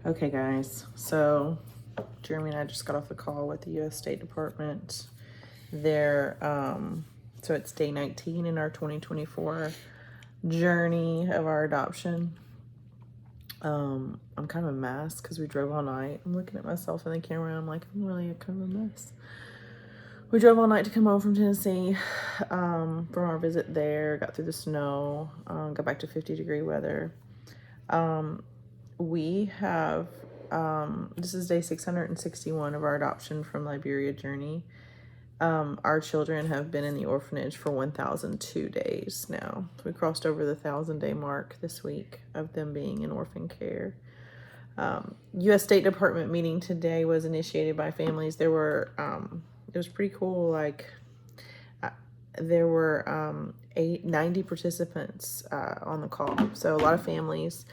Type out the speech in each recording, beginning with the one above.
Okay, guys, so Jeremy and I just got off the call with the U.S. State Department. So it's day 19 in our 2024 journey of our adoption. I'm kind of a mess because we drove all night. I'm looking at myself in the camera and I'm like, I'm really kind of a mess. We drove all night to come home from Tennessee from our visit there, got through the snow, got back to 50-degree weather. We have, this is day 661 of our adoption from Liberia Journey. Our children have been in the orphanage for 1,002 days now. We crossed over the 1,000-day mark this week of them being in orphan care. U.S. State Department meeting today was initiated by families. There were, it was pretty cool. There were 90 participants on the call. So a lot of families,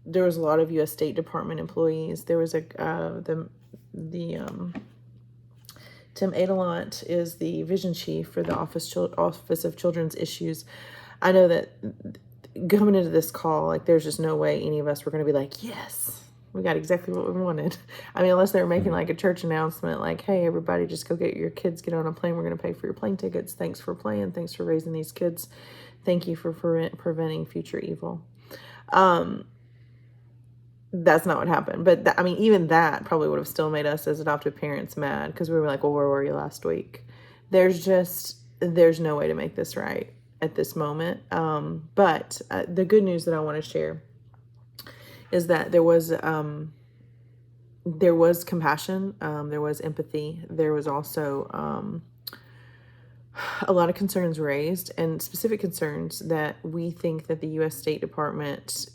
there was a lot of U.S. State Department employees. There was Tim Adelant is the vision chief for the Office of Children's Issues. I know that coming into this call, there's just no way any of us were going to be like, yes, we got exactly what we wanted. I mean, unless they were making a church announcement, like, hey, everybody just go get your kids, get on a plane. We're going to pay for your plane tickets. Thanks for playing. Thanks for raising these kids. Thank you for preventing future evil. That's not what happened. But even that probably would have still made us as adoptive parents mad because we were like, well, where were you last week? There's no way to make this right at this moment. But the good news that I want to share is that there was compassion. There was empathy. There was also a lot of concerns raised, and specific concerns that we think that the U.S. State Department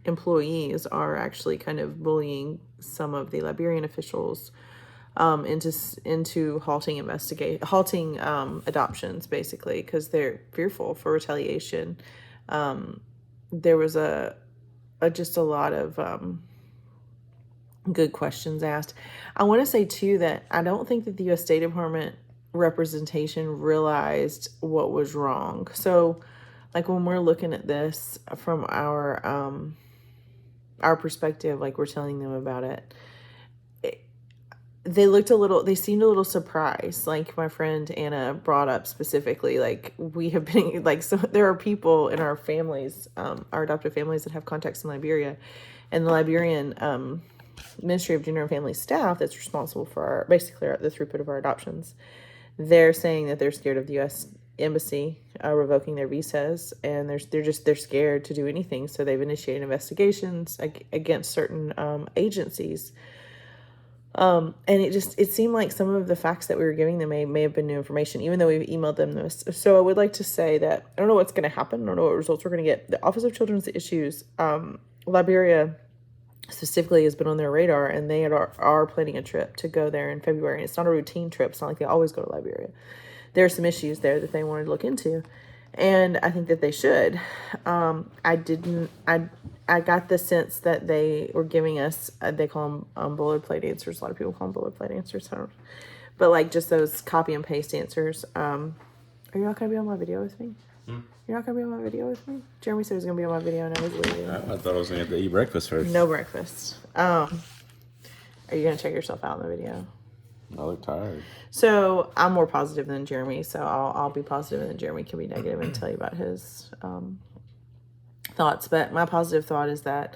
employees are actually kind of bullying some of the Liberian officials into halting adoptions, basically, because they're fearful for retaliation. There was just a lot of good questions asked. I want to say too that I don't think that the U.S. State Department representation realized what was wrong. So when we're looking at this from our perspective, we're telling them about it, they seemed a little surprised. My friend Anna brought up specifically, we have been, so there are people in our families, our adoptive families, that have contacts in Liberia, and the Liberian Ministry of Gender and Family staff that's responsible for the throughput of our adoptions. They're saying that they're scared of the U.S. Embassy revoking their visas, and they're scared to do anything. So they've initiated investigations against certain agencies. And it seemed like some of the facts that we were giving them may have been new information, even though we've emailed them this. So I would like to say that I don't know what's going to happen. I don't know what results we're going to get. The Office of Children's Issues, Liberia specifically, has been on their radar, and they are planning a trip to go there in February. And it's not a routine trip. It's not like they always go to Liberia. There are some issues there that they wanted to look into, and I think that they should. I got the sense that they were giving us, they call them boilerplate answers. A lot of people call them boilerplate answers. But just those copy and paste answers. Are you not going to be on my video with me? You're not going to be on my video with me? Jeremy said he was going to be on my video, and I was leaving. I thought I was going to have to eat breakfast first. No breakfast. Are you going to check yourself out in the video? I look tired. So I'm more positive than Jeremy, so I'll be positive, and then Jeremy can be negative and tell you about his thoughts. But my positive thought is that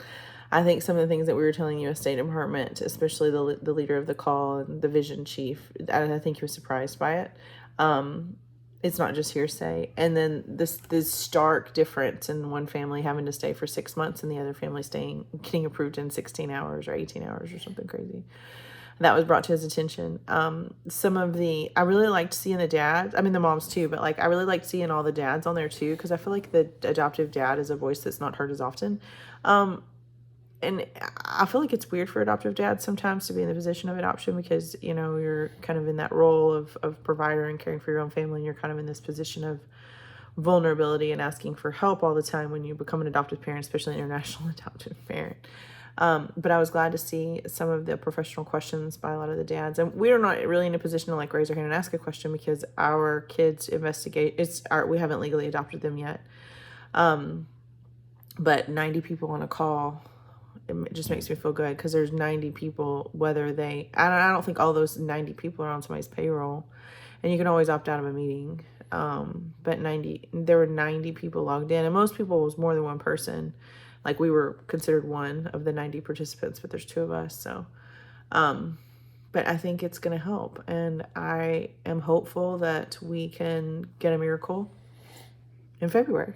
I think some of the things that we were telling the U.S. State Department, especially the leader of the call and the vision chief, I think he was surprised by it. It's not just hearsay. And then this stark difference in one family having to stay for 6 months and the other family getting approved in 16 hours or 18 hours or something crazy. That was brought to his attention. I really liked seeing the dads. I mean, the moms too, but I really liked seeing all the dads on there too, because I feel like the adoptive dad is a voice that's not heard as often. And I feel like it's weird for adoptive dads sometimes to be in the position of adoption because, you're kind of in that role of provider and caring for your own family, and you're kind of in this position of vulnerability and asking for help all the time when you become an adoptive parent, especially an international adoptive parent. But I was glad to see some of the professional questions by a lot of the dads. And we are not really in a position to raise our hand and ask a question because our kids investigate. We haven't legally adopted them yet. But 90 people on a call it just makes me feel good because there's 90 people, I don't think all those 90 people are on somebody's payroll, and you can always opt out of a meeting. But there were 90 people logged in, and most people was more than one person. Like, we were considered one of the 90 participants, but there's 2 of us. So, but I think it's going to help, and I am hopeful that we can get a miracle in February.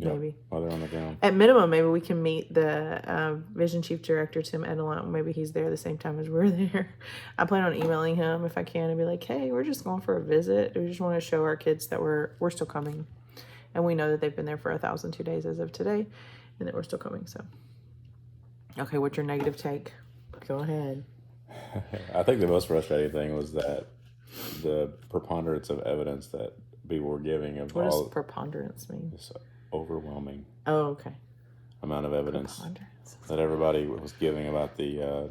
Yeah, Maybe. while they're on the ground. At minimum, maybe we can meet the Vision Chief Director, Tim Edelon. Maybe he's there the same time as we're there. I plan on emailing him if I can and be like, hey, we're just going for a visit. We just want to show our kids that we're still coming. And we know that they've been there for 1,002 days as of today, and that we're still coming. So, okay, what's your negative take? Go ahead. I think the most frustrating thing was that the preponderance of evidence that people were giving of What all does preponderance mean? this overwhelming Okay. amount of evidence Preponderance. that everybody was giving about the,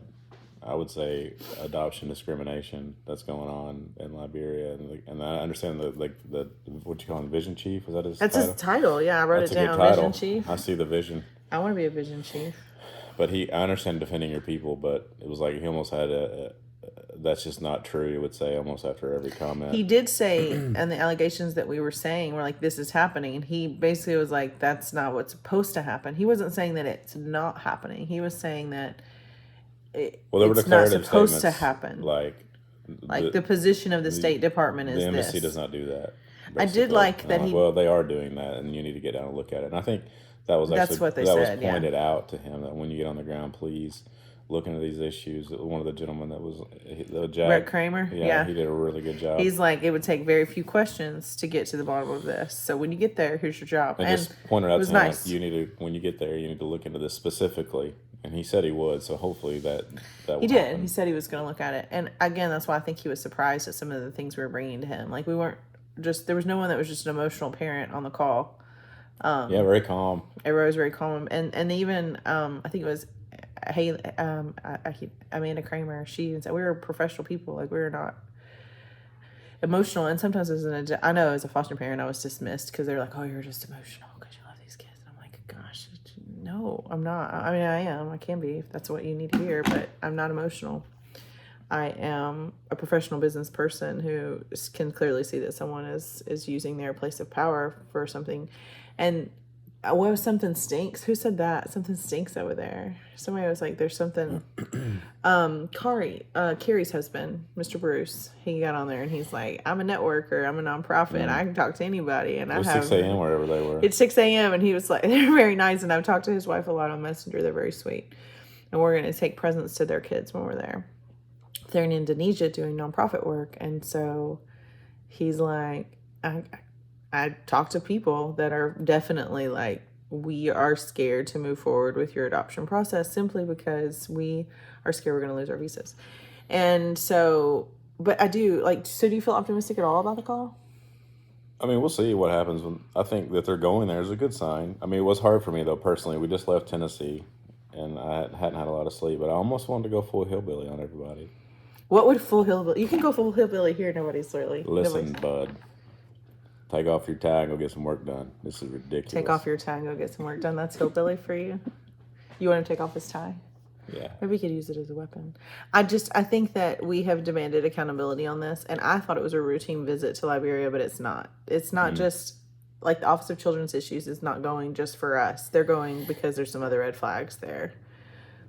I would say, adoption discrimination that's going on in Liberia, and I understand the what you call him, Vision Chief. Was that his That's title? his title. Yeah, I wrote That's it a down. good title. Vision Chief. I see the vision. I want to be a Vision Chief. But I understand defending your people, but it was like he almost had that's just not true, he would say almost after every comment. He did say, and the allegations that we were saying were like, this is happening. And he basically was like, that's not what's supposed to happen. He wasn't saying that it's not happening. He was saying that There were it's not declarative supposed to statements, happen. Like the position of the State Department is the embassy this. does not do that. I did basically. like that And he... well, they are doing that, and you need to get down and look at it. And I think that was actually That's what they that said, was pointed out to him, that when you get on the ground, please look into these issues. One of the gentlemen that was Jack, Brett Kramer? Yeah. He did a really good job. He's like, it would take very few questions to get to the bottom of this. So when you get there, here's your job. And just pointed out it was to him, nice. like, you need to, when you get there, you need to look into this specifically. And he said he would, so hopefully that will He did. happen. He said he was going to look at it. And again, that's why I think he was surprised at some of the things we were bringing to him. Like, we weren't just, there was no one that was just an emotional parent on the call. Yeah, very calm. Everybody was very calm. And even, I think it was Amanda Kramer, she even said, we were professional people. Like, we were not emotional. And sometimes I know as a foster parent, I was dismissed because they were like, oh, you're just emotional because you love these kids. And I'm like, gosh, no, I'm not. I mean, I am. I can be if that's what you need to hear, but I'm not emotional. I am a professional business person who can clearly see that someone is using their place of power for something. And what was something stinks? Who said that? Something stinks over there. Somebody was like, there's something. Carrie's husband, Mr. Bruce, he got on there and he's like, I'm a networker. I'm a nonprofit. I can talk to anybody. And It was 6 a.m. wherever they were. It's 6 a.m. And he was like, they're very nice. And I've talked to his wife a lot on Messenger. They're very sweet. And we're going to take presents to their kids when we're there. They're in Indonesia doing nonprofit work. And so he's like, I talk to people that are definitely like, we are scared to move forward with your adoption process simply because we are scared we're going to lose our visas. And so, but I do like, so do you feel optimistic at all about the call? I mean, we'll see what happens. I think that they're going there is a good sign. I mean, it was hard for me, though, personally. We just left Tennessee, and I hadn't had a lot of sleep, but I almost wanted to go full hillbilly on everybody. What would full hillbilly? You can go full hillbilly here. Nobody's really. Listen, bud. Take off your tie and go get some work done. This is ridiculous. Take off your tie and go get some work done. That's hillbilly for you. You want him to take off his tie? Yeah. Maybe we could use it as a weapon. I think that we have demanded accountability on this, and I thought it was a routine visit to Liberia, but it's not. It's not just like the Office of Children's Issues is not going just for us. They're going because there's some other red flags there.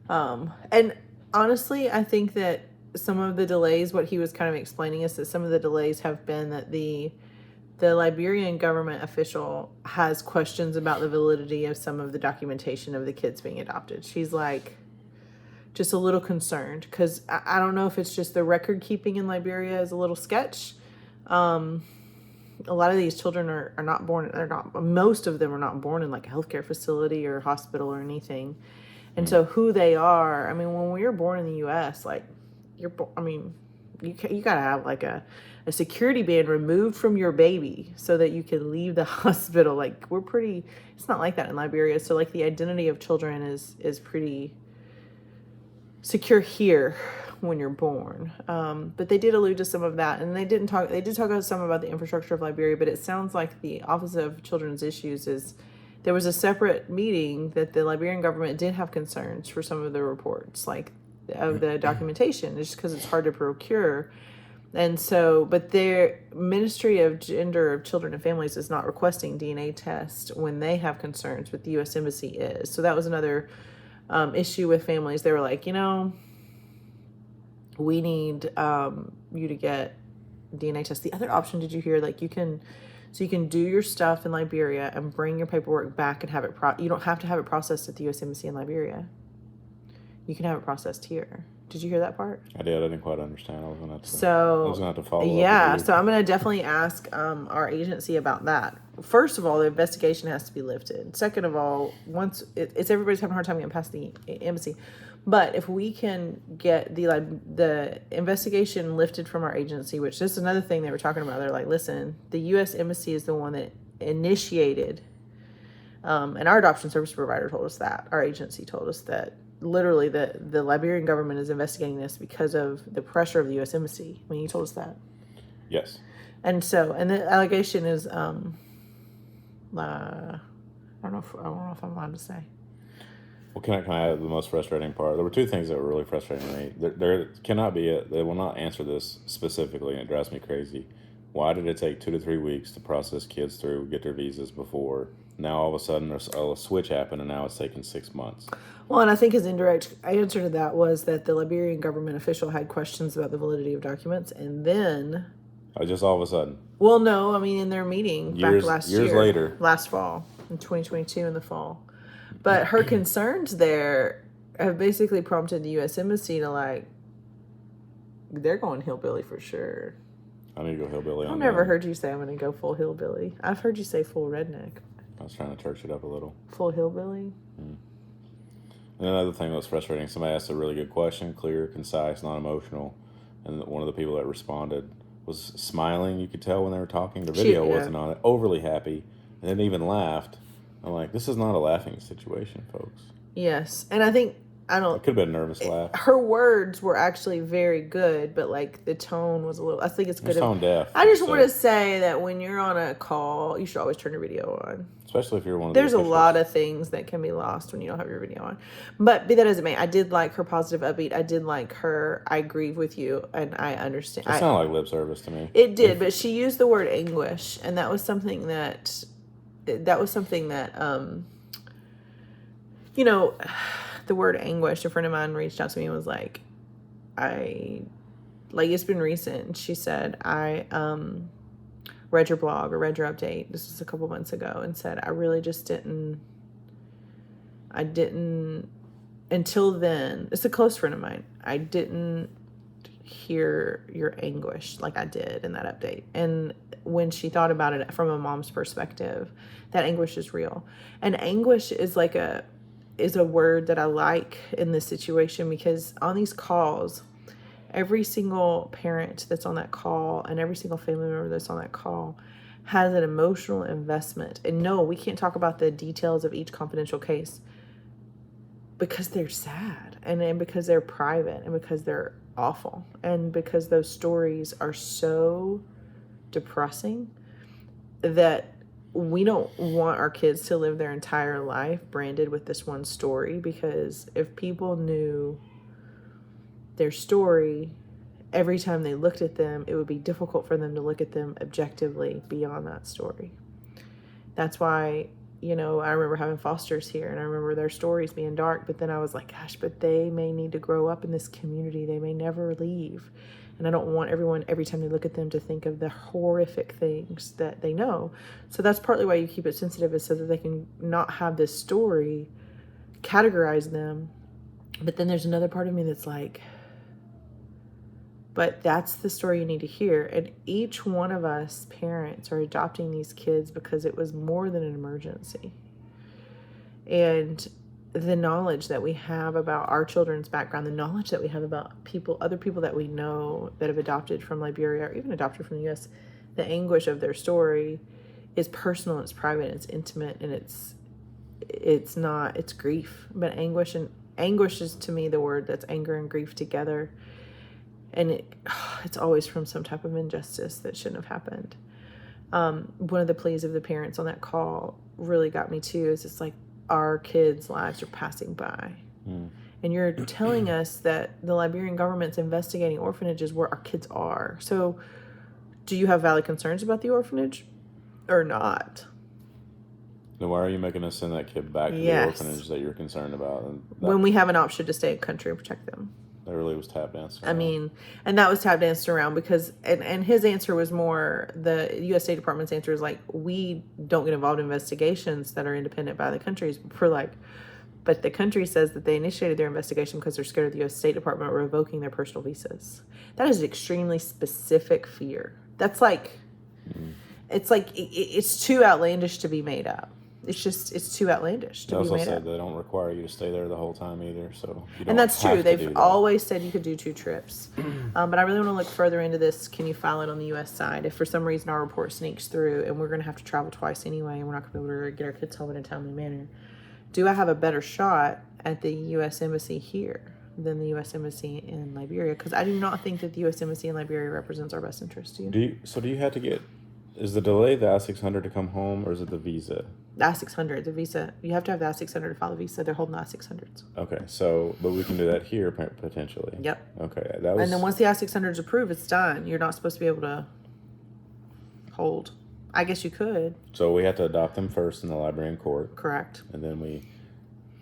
And honestly, I think that some of the delays, what he was kind of explaining is that some of the delays have been that the Liberian government official has questions about the validity of some of the documentation of the kids being adopted. She's like, just a little concerned because I don't know if it's just the record keeping in Liberia is a little sketch. A lot of these children are not born. Most of them are not born in like a healthcare facility or hospital or anything. And so who they are, I mean, when we were born in the U.S., like you gotta have like a security band removed from your baby so that you can leave the hospital. Like it's not like that in Liberia. So like the identity of children is pretty secure here when you're born. But they did allude to some of that, and they did talk about some about the infrastructure of Liberia, but it sounds like the Office of Children's Issues is there was a separate meeting that the Liberian government did have concerns for some of the reports, like of the documentation, just because it's hard to procure. And so, but their Ministry of Gender of Children and Families is not requesting DNA tests when they have concerns, but the U.S. Embassy is. So that was another issue with families. They were like, we need you to get DNA tests. The other option, did you hear? Like you can do your stuff in Liberia and bring your paperwork back and have it. You don't have to have it processed at the U.S. Embassy in Liberia. You can have it processed here. Did you hear that part? I did. I didn't quite understand. I was going to have to follow up. Yeah, so I'm going to definitely ask our agency about that. First of all, the investigation has to be lifted. Second of all, once it's everybody's having a hard time getting past the embassy. But if we can get the investigation lifted from our agency, which this is another thing they were talking about. They're like, listen, the U.S. Embassy is the one that initiated, and our adoption service provider told us that. Our agency told us that literally the Liberian government is investigating this because of the pressure of the U.S. Embassy. I mean, you told us that. Yes. And so, and the allegation is, I don't know if I'm allowed to say. Well, can I add the most frustrating part? There were two things that were really frustrating to me. There cannot be they will not answer this specifically, and it drives me crazy. Why did it take 2 to 3 weeks to process kids through, get their visas before? Now all of a sudden there's a switch happened, and now it's taking 6 months. Well, and I think his indirect answer to that was that the Liberian government official had questions about the validity of documents, and then just all of a sudden. Well, no, I mean in their meeting years later, last fall in 2022 in the fall. But her concerns there have basically prompted the U.S. Embassy to they're going hillbilly for sure. I need to go hillbilly. I've never heard you say I'm going to go full hillbilly. I've heard you say full redneck. I was trying to church it up a little. Full hillbilly? Mm. And another thing that was frustrating, somebody asked a really good question, clear, concise, non-emotional, and one of the people that responded was smiling. You could tell when they were talking. The video wasn't on it. Overly happy, and then even laughed. I'm like, this is not a laughing situation, folks. Yes, and I think it could have been a nervous laugh. Her words were actually very good, but the tone was a little. I think it's good. Tone deaf. I just want to say that when you're on a call, you should always turn your video on. Especially if you're one of There's a lot of things that can be lost when you don't have your video on. But be that as it may, I did like her positive upbeat. I did like her, I agree with you, and I understand. It sounded like lip service to me. It did, but she used the word anguish, and that was something that the word anguish, a friend of mine reached out to me and was like, it's been recent. She said, I read your blog or read your update. This was a couple months ago, and said, I really just I didn't, until then, it's a close friend of mine. I didn't hear your anguish like I did in that update. And when she thought about it from a mom's perspective, that anguish is real. And anguish is is a word that I like in this situation, because on these calls, every single parent that's on that call and every single family member that's on that call has an emotional investment. And no, we can't talk about the details of each confidential case because they're sad and because they're private and because they're awful and because those stories are so depressing that we don't want our kids to live their entire life branded with this one story, because if people knew their story, every time they looked at them, it would be difficult for them to look at them objectively beyond that story. That's why, I remember having fosters here and I remember their stories being dark, but then I was like, gosh, but they may need to grow up in this community. They may never leave. And I don't want everyone, every time they look at them, to think of the horrific things that they know. So that's partly why you keep it sensitive, is so that they can not have this story categorize them. But then there's another part of me that's like, but that's the story you need to hear. And each one of us parents are adopting these kids because it was more than an emergency. And the knowledge that we have about our children's background, the knowledge that we have about other people that we know that have adopted from Liberia or even adopted from the U.S., the anguish of their story is personal, it's private, it's intimate, and it's grief. But anguish is to me the word that's anger and grief together. And it's always from some type of injustice that shouldn't have happened. One of the pleas of the parents on that call really got me too. Is it's like our kids' lives are passing by. And you're telling us that the Liberian government's investigating orphanages where our kids are. So do you have valid concerns about the orphanage or not? Then why are you making us send that kid back to the orphanage that you're concerned about? And when we have an option to stay in country and protect them. That really was tap danced around. I mean, and that was tap danced around because, and his answer was more, the U.S. State Department's answer is like, we don't get involved in investigations that are independent by the countries. We're like, but the country says that they initiated their investigation because they're scared of the U.S. State Department revoking their personal visas. That is an extremely specific fear. That's like, it's like, it's too outlandish to be made up. It's too outlandish to be made up. They also said they don't require you to stay there the whole time either, so you don't. And that's true. They've always said you could do 2 trips. But I really want to look further into this. Can you file it on the U.S. side? If for some reason our report sneaks through and we're going to have to travel twice anyway, and we're not going to be able to get our kids home in a timely manner, do I have a better shot at the U.S. Embassy here than the U.S. Embassy in Liberia? Because I do not think that the U.S. Embassy in Liberia represents our best interest. Do you? Do you have to get... Is the delay the I-600 to come home, or is it the visa? The I-600, the visa. You have to have the I-600 to file the visa. They're holding the I-600s. Okay, so, but we can do that here, potentially. Yep. Okay, and then once the I-600 is approved, it's done. You're not supposed to be able to hold. I guess you could. So we have to adopt them first in the Liberian court. Correct. And then we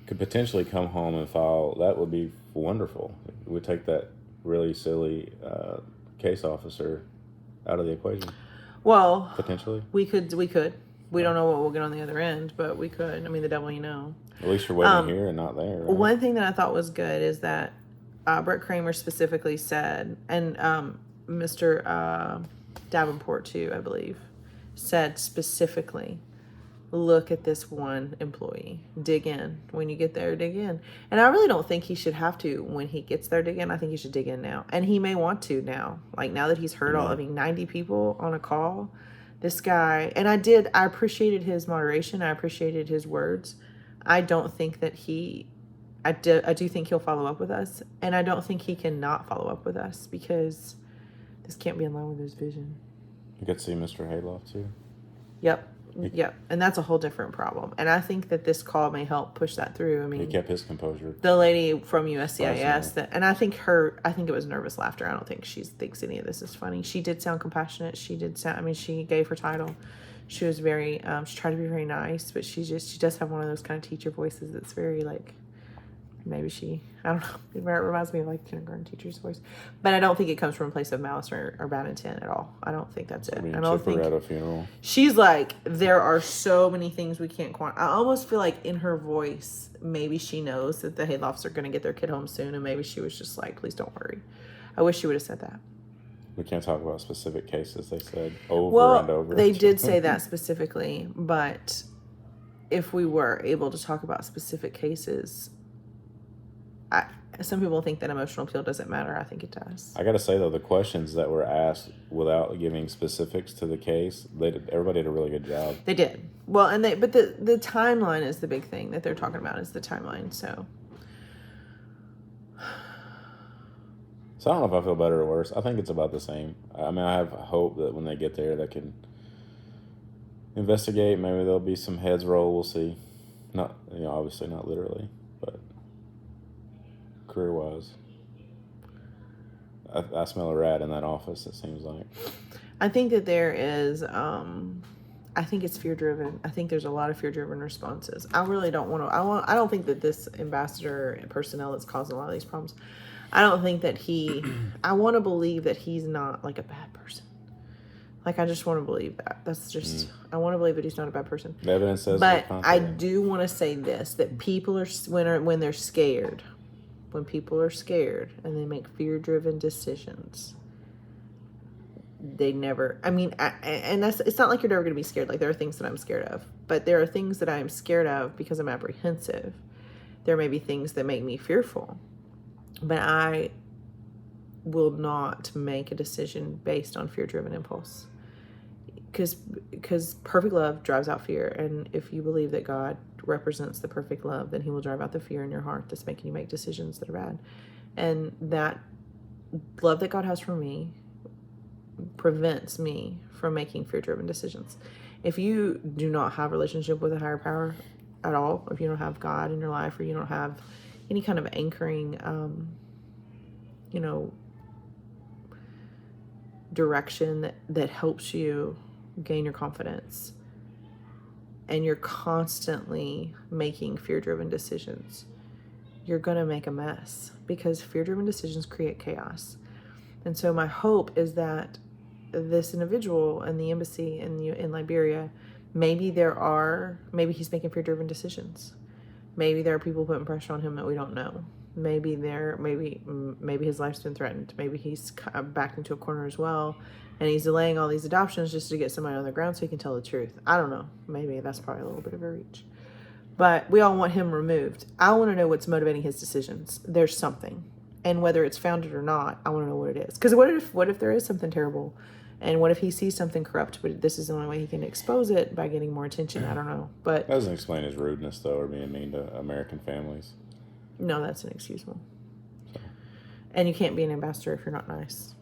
could potentially come home and file. That would be wonderful. We'd take that really silly case officer out of the equation. Well, potentially. We could. We don't know what we'll get on the other end, but we could. I mean, the devil you know. At least you're waiting here and not there. Right? One thing that I thought was good is that Brett Kramer specifically said, and Mr. Davenport too, I believe, said specifically, look at this one employee. Dig in. When you get there, dig in. And I really don't think he should have to when he gets there dig in. I think he should dig in now. And he may want to now. Like now that he's heard 90 people on a call, this guy, and I appreciated his moderation. I appreciated his words. I don't think that I do think he'll follow up with us. And I don't think he can not follow up with us because this can't be in line with his vision. You get to see Mr. Hayloft too? Yep. Yep, and that's a whole different problem. And I think that this call may help push that through. I mean, he kept his composure. The lady from USCIS, and I think it was nervous laughter. I don't think she thinks any of this is funny. She did sound compassionate. She gave her title. She was very, she tried to be very nice, but she does have one of those kind of teacher voices that's very like, maybe I don't know, it reminds me of like kindergarten teacher's voice. But I don't think it comes from a place of malice or bad intent at all. I don't think that's it. I don't think at a funeral. She's like, there are so many things we can't quantify. I almost feel like in her voice, maybe she knows that the Haylofts are going to get their kid home soon, and maybe she was just like, please don't worry. I wish she would have said that. We can't talk about specific cases, they said, over and over. They did say that specifically, but if we were able to talk about specific cases, some people think that emotional appeal doesn't matter. I think it does. I got to say, though, the questions that were asked without giving specifics to the case, everybody did a really good job. They did. Well, but the timeline is the big thing that they're talking about is the timeline. So I don't know if I feel better or worse. I think it's about the same. I mean, I have hope that when they get there, they can investigate. Maybe there'll be some heads roll. We'll see. Not, obviously not literally, but career-wise. I smell a rat in that office, it seems like. I think that there is, I think it's fear-driven. I think there's a lot of fear-driven responses. I really don't want to, I don't think that this ambassador personnel is causing a lot of these problems. I don't think that I want to believe that he's not like a bad person. Like, I just want to believe that. That's just, I want to believe that he's not a bad person. The evidence says but I do want to say this, that people are, when they're scared, when people are scared and they make fear-driven decisions, they never, it's not like you're never going to be scared. Like, there are things that I'm scared of, but there are things that I'm scared of because I'm apprehensive. There may be things that make me fearful, but I will not make a decision based on fear-driven impulse, because perfect love drives out fear. And if you believe that God represents the perfect love, then he will drive out the fear in your heart that's making you make decisions that are bad. And that love that God has for me prevents me from making fear-driven decisions. If you do not have a relationship with a higher power at all, if you don't have God in your life, or you don't have any kind of anchoring, direction that helps you gain your confidence, and you're constantly making fear-driven decisions, you're going to make a mess, because fear-driven decisions create chaos. And so my hope is that this individual in the embassy in Liberia, maybe he's making fear-driven decisions. Maybe there are people putting pressure on him that we don't know. Maybe his life's been threatened. Maybe he's backed into a corner as well, and he's delaying all these adoptions just to get somebody on the ground so he can tell the truth. I don't know. Maybe that's probably a little bit of a reach. But we all want him removed. I want to know what's motivating his decisions. There's something. And whether it's founded or not, I want to know what it is. Because what if there is something terrible? And what if he sees something corrupt, but this is the only way he can expose it, by getting more attention? I don't know. But that doesn't explain his rudeness, though, or being mean to American families. No, that's inexcusable. And you can't be an ambassador if you're not nice.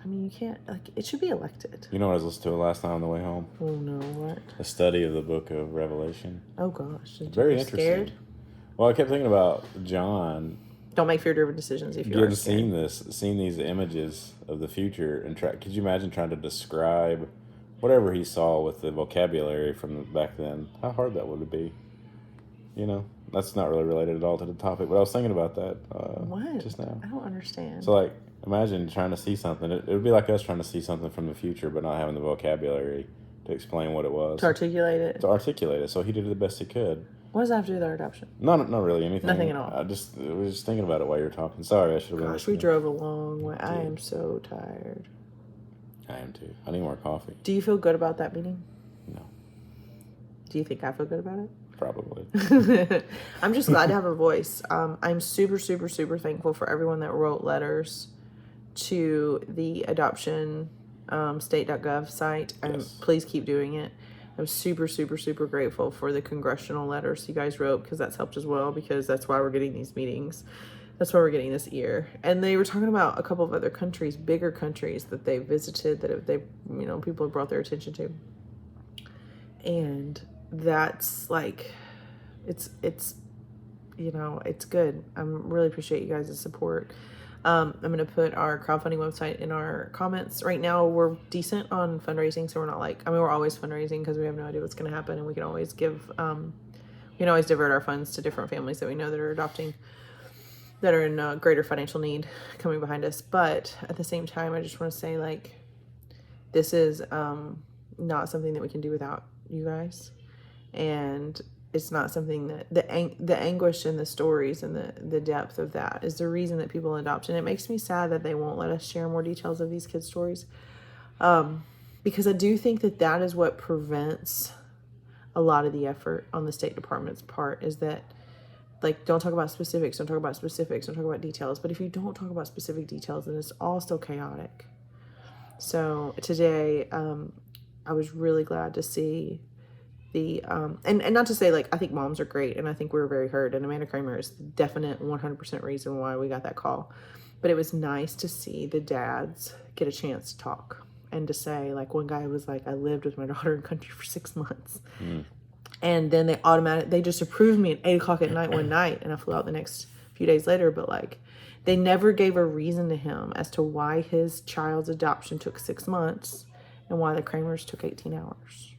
I mean, you can't, it should be elected. You know what I was listening to last night on the way home? Oh, no, what? A study of the book of Revelation. Oh, gosh. Very interesting. Scared? Well, I kept thinking about John. Don't make fear-driven decisions if you are scared. Seen these images of the future, and could you imagine trying to describe whatever he saw with the vocabulary from back then? How hard that would be. That's not really related at all to the topic, but I was thinking about that just now. I don't understand. So, imagine trying to see something. It would be like us trying to see something from the future, but not having the vocabulary to explain what it was. To articulate it. So he did the best he could. What does that have to do with our adoption? Not really anything. Nothing at all. I was just thinking about it while you were talking. Sorry, I should have been listening. We drove a long way. I am so tired. I am too. I need more coffee. Do you feel good about that meeting? No. Do you think I feel good about it? Probably. I'm just glad to have a voice. I'm super, super, super thankful for everyone that wrote letters to the adoption state.gov site. Yes. Please keep doing it. I'm super, super, super grateful for the congressional letters you guys wrote, because that's helped as well, because that's why we're getting these meetings. That's why we're getting this ear. And they were talking about a couple of other countries, bigger countries that they visited, that people have brought their attention to. And that's it's good. I really appreciate you guys' support. I'm going to put our crowdfunding website in our comments. Right now, we're decent on fundraising, so we're not we're always fundraising because we have no idea what's going to happen, and we can always we can always divert our funds to different families that we know that are adopting, that are in greater financial need coming behind us. But at the same time, I just want to say, this is not something that we can do without you guys. And it's not something that the anguish and the stories and the depth of that is the reason that people adopt. And it makes me sad that they won't let us share more details of these kids' stories. Because I do think that is what prevents a lot of the effort on the State Department's part, is that, don't talk about specifics, don't talk about details. But if you don't talk about specific details, then it's all still chaotic. So today, I was really glad to see the and not to say I think moms are great, and I think we were very hurt, and Amanda Kramer is the definite 100% reason why we got that call. But it was nice to see the dads get a chance to talk and to say, one guy was I lived with my daughter in country for 6 months. And then they just approved me at 8:00 at night one night, and I flew out the next few days later. But they never gave a reason to him as to why his child's adoption took 6 months and why the Kramers took 18 hours.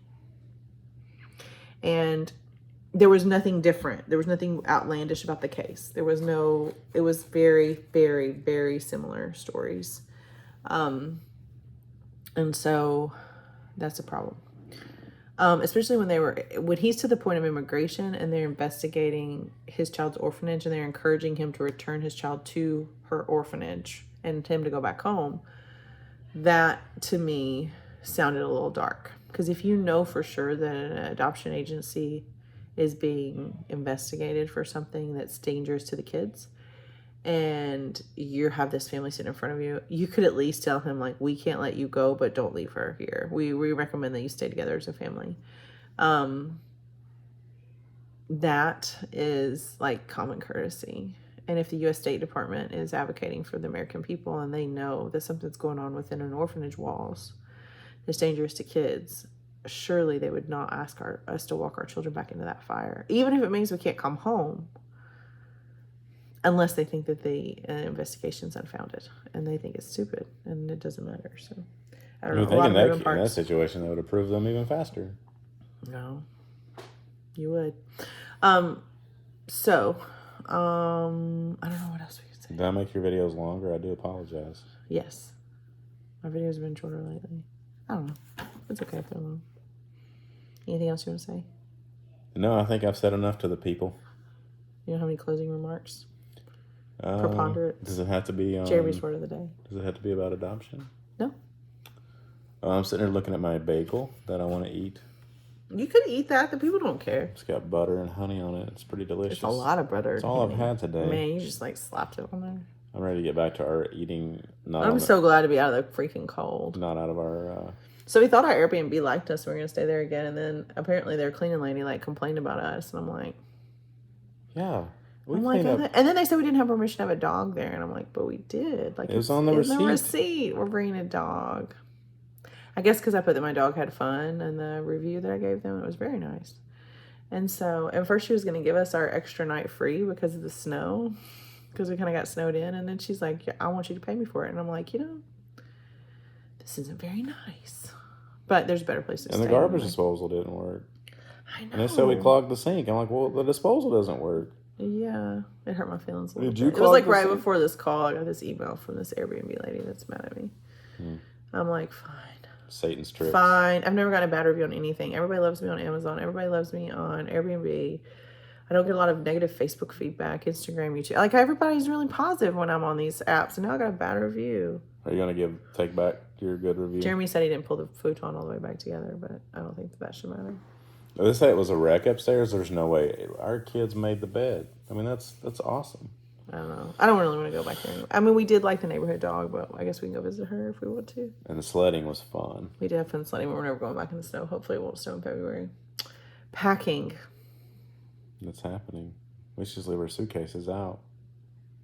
And there was nothing different. There was nothing outlandish about the case. It was very, very, very similar stories. And so that's a problem. Especially when he's to the point of immigration and they're investigating his child's orphanage and they're encouraging him to return his child to her orphanage and him to go back home. That to me sounded a little dark. Because if you know for sure that an adoption agency is being investigated for something that's dangerous to the kids, and you have this family sitting in front of you, you could at least tell him, we can't let you go, but don't leave her here. We recommend that you stay together as a family. That is common courtesy. And if the U.S. State Department is advocating for the American people and they know that something's going on within an orphanage walls that's dangerous to kids, surely they would not ask us to walk our children back into that fire, even if it means we can't come home, unless they think that the investigation's unfounded and they think it's stupid and it doesn't matter. So I don't know. You would think in that situation, they would approve them even faster. No, you would. So, I don't know what else we could say. Did I make your videos longer? I do apologize. Yes. My videos have been shorter lately. I don't know. It's okay if they're long. Anything else you want to say? No, I think I've said enough to the people. You don't have any closing remarks? Preponderance. Does it have to be Jeremy's word of the day? Does it have to be about adoption? No. I'm sitting here looking at my bagel that I want to eat. You could eat that. The people don't care. It's got butter and honey on it. It's pretty delicious. It's a lot of butter. It's all I've had today. Man, you just like slapped it on there. I'm ready to get back to our eating. I'm so glad to be out of the freaking cold. Not out of our... So we thought our Airbnb liked us. We were going to stay there again. And then apparently their cleaning lady like complained about us. And I'm like... Yeah. I'm like, and then they said we didn't have permission to have a dog there. And I'm like, but we did. Like, it was on the receipt. The receipt. We're bringing a dog. I guess because I put that my dog had fun in the review that I gave them. It was very nice. And so, at first she was going to give us our extra night free because of the snow. Because we kind of got snowed in. And then she's like, yeah, I want you to pay me for it. And I'm like, this isn't very nice. But there's better places to stay. And the garbage disposal didn't work. I know. And they said we clogged the sink. I'm like, well, the disposal doesn't work. Yeah, it hurt my feelings a little bit. It was like right before this call, I got this email from this Airbnb lady that's mad at me. I'm like, fine. Satan's trick. Fine. I've never gotten a bad review on anything. Everybody loves me on Amazon. Everybody loves me on Airbnb. I don't get a lot of negative Facebook feedback, Instagram, YouTube. Like, everybody's really positive when I'm on these apps, and now I got a bad review. Are you going to take back your good review? Jeremy said he didn't pull the futon all the way back together, but I don't think that should matter. They say it was a wreck upstairs. There's no way. Our kids made the bed. I mean, that's awesome. I don't know. I don't really want to go back there anymore. I mean, we did like the neighborhood dog, but I guess we can go visit her if we want to. And the sledding was fun. We did have fun sledding, but we're never going back in the snow. Hopefully it won't snow in February. Packing. It's happening. We should just leave our suitcases out.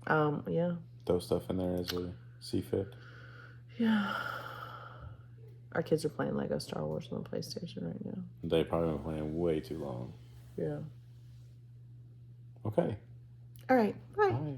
Yeah. Throw stuff in there as we see fit. Yeah. Our kids are playing Lego Star Wars on the PlayStation right now. They've probably been playing way too long. Yeah. Okay. All right. Bye. Bye.